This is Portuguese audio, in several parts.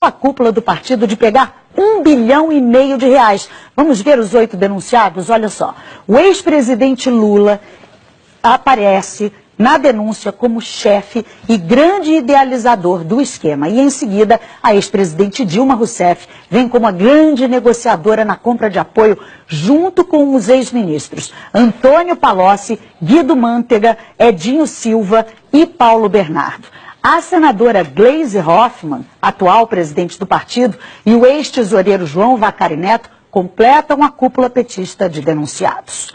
A cúpula do partido de pegar R$1,5 bilhão. Vamos ver os 8 denunciados? Olha só, o ex-presidente Lula aparece na denúncia como chefe e grande idealizador do esquema. E em seguida, a ex-presidente Dilma Rousseff vem como a grande negociadora na compra de apoio junto com os ex-ministros Antônio Palocci, Guido Mantega, Edinho Silva e Paulo Bernardo. A senadora Gleisi Hoffmann, atual presidente do partido, e o ex-tesoureiro João Vacari Neto completam a cúpula petista de denunciados.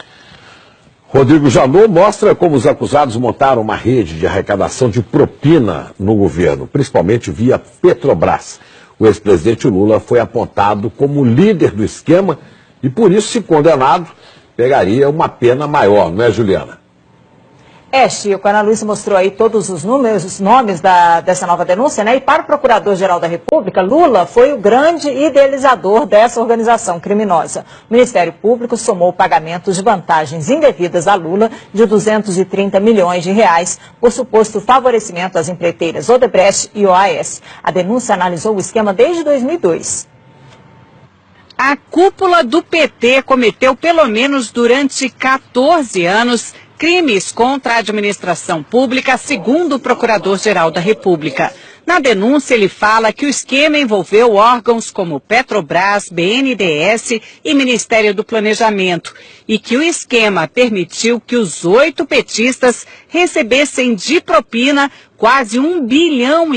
Rodrigo Janot mostra como os acusados montaram uma rede de arrecadação de propina no governo, principalmente via Petrobras. O ex-presidente Lula foi apontado como líder do esquema e, por isso, se condenado, pegaria uma pena maior, não é, Juliana? Chico, a Ana Luísa mostrou aí todos os nomes dessa nova denúncia, né? E para o Procurador-Geral da República, Lula foi o grande idealizador dessa organização criminosa. O Ministério Público somou pagamentos de vantagens indevidas a Lula de R$230 milhões por suposto favorecimento às empreiteiras Odebrecht e OAS. A denúncia analisou o esquema desde 2002. A cúpula do PT cometeu, pelo menos durante 14 anos, crimes contra a administração pública, segundo o Procurador-Geral da República. Na denúncia, ele fala que o esquema envolveu órgãos como Petrobras, BNDES e Ministério do Planejamento e que o esquema permitiu que os 8 petistas recebessem de propina quase R$1,5 bilhão.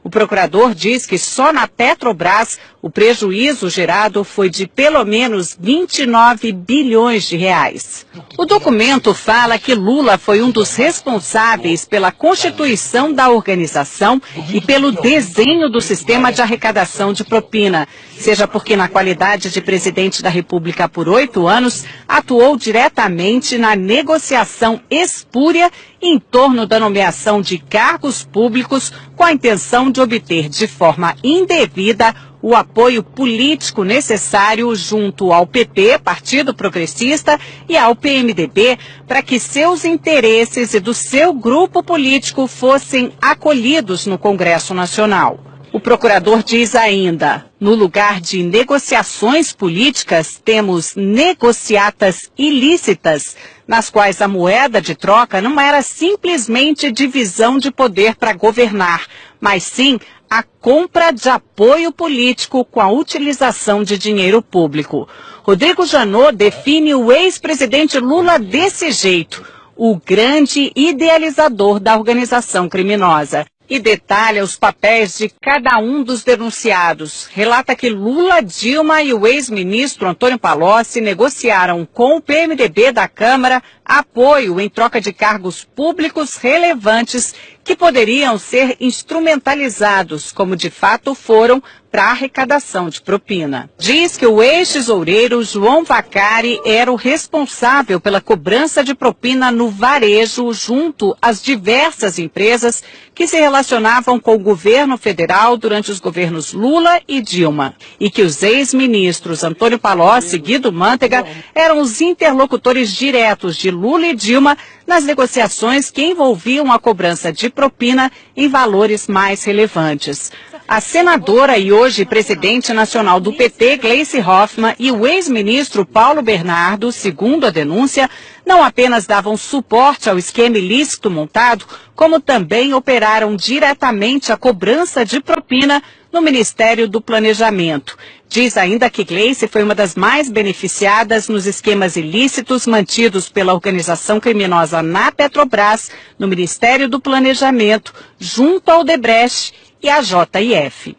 O procurador diz que só na Petrobras o prejuízo gerado foi de pelo menos R$29 bilhões. O documento fala que Lula foi um dos responsáveis pela constituição da organização e pelo desenho do sistema de arrecadação de propina, seja porque na qualidade de presidente da República por 8 anos, atuou diretamente na negociação espúria em torno da nomeação de cargos públicos com a intenção de obter de forma indevida o apoio político necessário junto ao PP, Partido Progressista, e ao PMDB, para que seus interesses e do seu grupo político fossem acolhidos no Congresso Nacional. O procurador diz ainda, no lugar de negociações políticas, temos negociatas ilícitas, nas quais a moeda de troca não era simplesmente divisão de poder para governar, mas sim a compra de apoio político com a utilização de dinheiro público. Rodrigo Janot define o ex-presidente Lula desse jeito, o grande idealizador da organização criminosa. E detalha os papéis de cada um dos denunciados. Relata que Lula, Dilma e o ex-ministro Antônio Palocci negociaram com o PMDB da Câmara apoio em troca de cargos públicos relevantes que poderiam ser instrumentalizados, como de fato foram, para a arrecadação de propina. Diz que o ex-tesoureiro João Vacari era o responsável pela cobrança de propina no varejo junto às diversas empresas que se relacionavam com o governo federal durante os governos Lula e Dilma. E que os ex-ministros Antônio Palocci e Guido Mantega eram os interlocutores diretos de Lula e Dilma nas negociações que envolviam a cobrança de propina em valores mais relevantes. A senadora e hoje presidente nacional do PT, Gleisi Hoffmann, e o ex-ministro Paulo Bernardo, segundo a denúncia, não apenas davam suporte ao esquema ilícito montado, como também operaram diretamente a cobrança de propina no Ministério do Planejamento. Diz ainda que Gleisi foi uma das mais beneficiadas nos esquemas ilícitos mantidos pela organização criminosa na Petrobras, no Ministério do Planejamento, junto ao Odebrecht e a JF.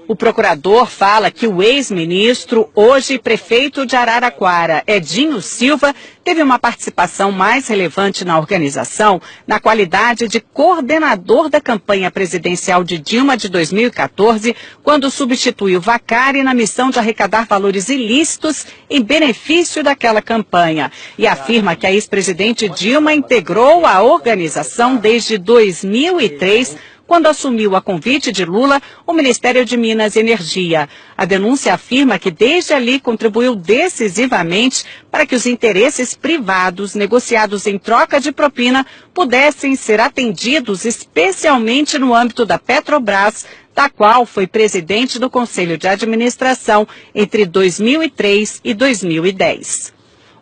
O procurador fala que o ex-ministro, hoje prefeito de Araraquara, Edinho Silva, teve uma participação mais relevante na organização na qualidade de coordenador da campanha presidencial de Dilma de 2014, quando substituiu Vacari na missão de arrecadar valores ilícitos em benefício daquela campanha. E afirma que a ex-presidente Dilma integrou a organização desde 2003, quando assumiu a convite de Lula o Ministério de Minas e Energia. A denúncia afirma que desde ali contribuiu decisivamente para que os interesses privados negociados em troca de propina pudessem ser atendidos, especialmente no âmbito da Petrobras, da qual foi presidente do Conselho de Administração entre 2003 e 2010.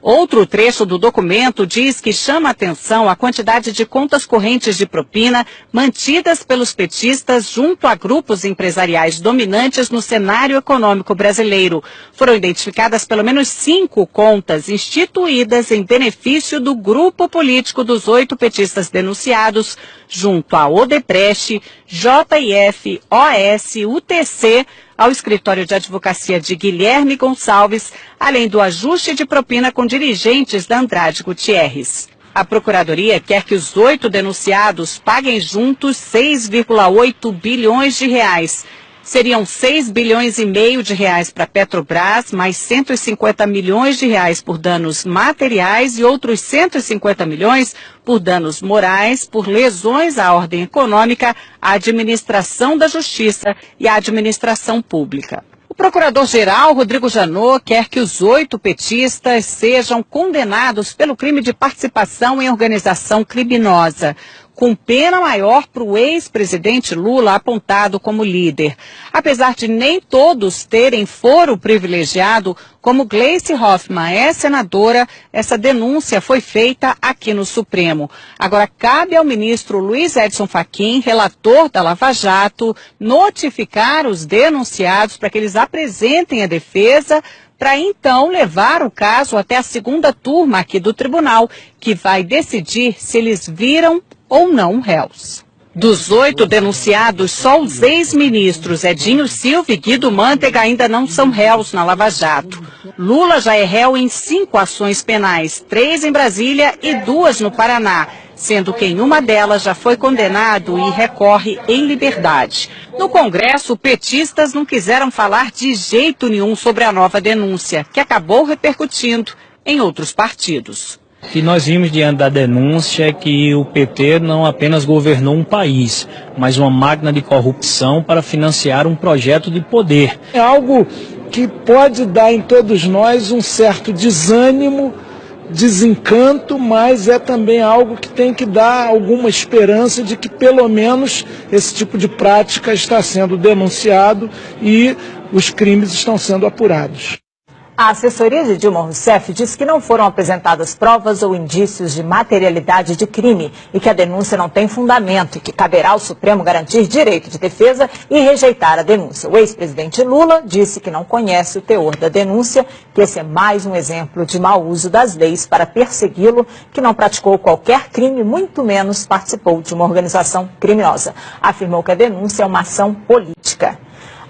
Outro trecho do documento diz que chama atenção a quantidade de contas correntes de propina mantidas pelos petistas junto a grupos empresariais dominantes no cenário econômico brasileiro. Foram identificadas pelo menos 5 contas instituídas em benefício do grupo político dos 8 petistas denunciados, junto a Odebrecht, JIF, OS, UTC, ao escritório de advocacia de Guilherme Gonçalves, além do ajuste de propina com dirigentes da Andrade Gutierrez. A Procuradoria quer que os 8 denunciados paguem juntos 6,8 bilhões de reais. Seriam 6 bilhões e meio de reais para a Petrobras, mais 150 milhões de reais por danos materiais e outros 150 milhões por danos morais, por lesões à ordem econômica, à administração da justiça e à administração pública. O procurador-geral, Rodrigo Janot, quer que os 8 petistas sejam condenados pelo crime de participação em organização criminosa, com pena maior para o ex-presidente Lula apontado como líder. Apesar de nem todos terem foro privilegiado, como Gleice Hoffmann é senadora, essa denúncia foi feita aqui no Supremo. Agora, cabe ao ministro Luiz Edson Fachin, relator da Lava Jato, notificar os denunciados para que eles apresentem a defesa, para então levar o caso até a segunda turma aqui do tribunal, que vai decidir se eles viram ou não réus. Dos 8 denunciados, só os ex-ministros Edinho Silva e Guido Mantega ainda não são réus na Lava Jato. Lula já é réu em 5 ações penais, 3 em Brasília e 2 no Paraná, sendo que em uma delas já foi condenado e recorre em liberdade. No Congresso, petistas não quiseram falar de jeito nenhum sobre a nova denúncia, que acabou repercutindo em outros partidos. O que nós vimos diante da denúncia é que o PT não apenas governou um país, mas uma máquina de corrupção para financiar um projeto de poder. É algo que pode dar em todos nós um certo desânimo, desencanto, mas é também algo que tem que dar alguma esperança de que pelo menos esse tipo de prática está sendo denunciado e os crimes estão sendo apurados. A assessoria de Dilma Rousseff disse que não foram apresentadas provas ou indícios de materialidade de crime e que a denúncia não tem fundamento e que caberá ao Supremo garantir direito de defesa e rejeitar a denúncia. O ex-presidente Lula disse que não conhece o teor da denúncia, que esse é mais um exemplo de mau uso das leis para persegui-lo, que não praticou qualquer crime, muito menos participou de uma organização criminosa. Afirmou que a denúncia é uma ação política.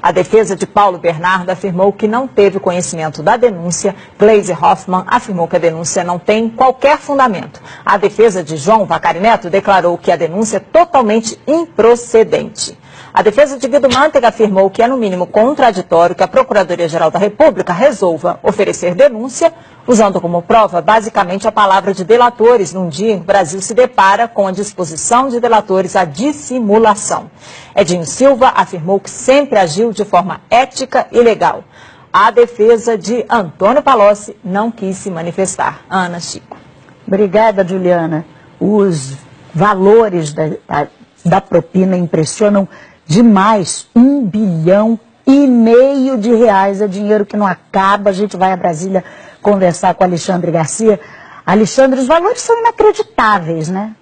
A defesa de Paulo Bernardo afirmou que não teve conhecimento da denúncia. Gleice Hoffmann afirmou que a denúncia não tem qualquer fundamento. A defesa de João Vacari Neto declarou que a denúncia é totalmente improcedente. A defesa de Guido Mantega afirmou que é no mínimo contraditório que a Procuradoria-Geral da República resolva oferecer denúncia, usando como prova basicamente a palavra de delatores, num dia em que o Brasil se depara com a disposição de delatores à dissimulação. Edinho Silva afirmou que sempre agiu de forma ética e legal. A defesa de Antônio Palocci não quis se manifestar. Ana Chico. Obrigada, Juliana. Os valores da propina impressionam demais. 1,5 bilhão de reais é dinheiro que não acaba. A gente vai a Brasília conversar com Alexandre Garcia. Alexandre, os valores são inacreditáveis, né?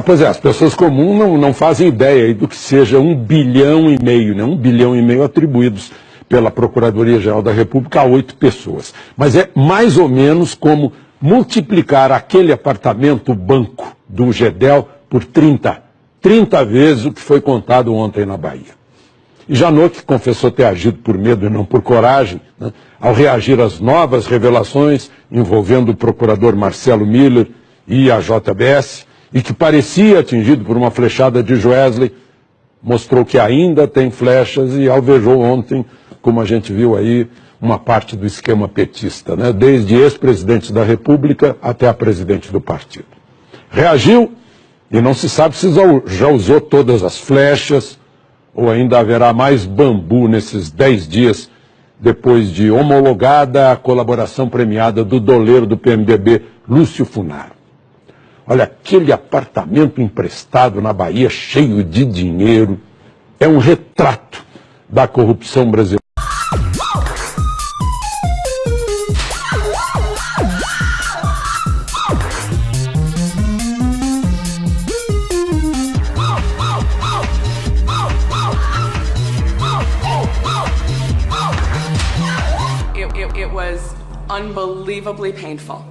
Pois é, as pessoas comuns não fazem ideia do que seja 1,5 bilhão, né? 1,5 bilhão atribuídos pela Procuradoria-Geral da República a 8 pessoas. Mas é mais ou menos como multiplicar aquele apartamento banco do Gedel por 30 vezes o que foi contado ontem na Bahia. E Janot, que confessou ter agido por medo e não por coragem, né, ao reagir às novas revelações envolvendo o procurador Marcelo Miller e a JBS, e que parecia atingido por uma flechada de Joesley, mostrou que ainda tem flechas e alvejou ontem, como a gente viu aí, uma parte do esquema petista, né, desde ex-presidente da República até a presidente do partido. Reagiu E não se sabe se já usou todas as flechas ou ainda haverá mais bambu nesses 10 dias depois de homologada a colaboração premiada do doleiro do PMDB, Lúcio Funaro. Olha, aquele apartamento emprestado na Bahia cheio de dinheiro é um retrato da corrupção brasileira. It was unbelievably painful.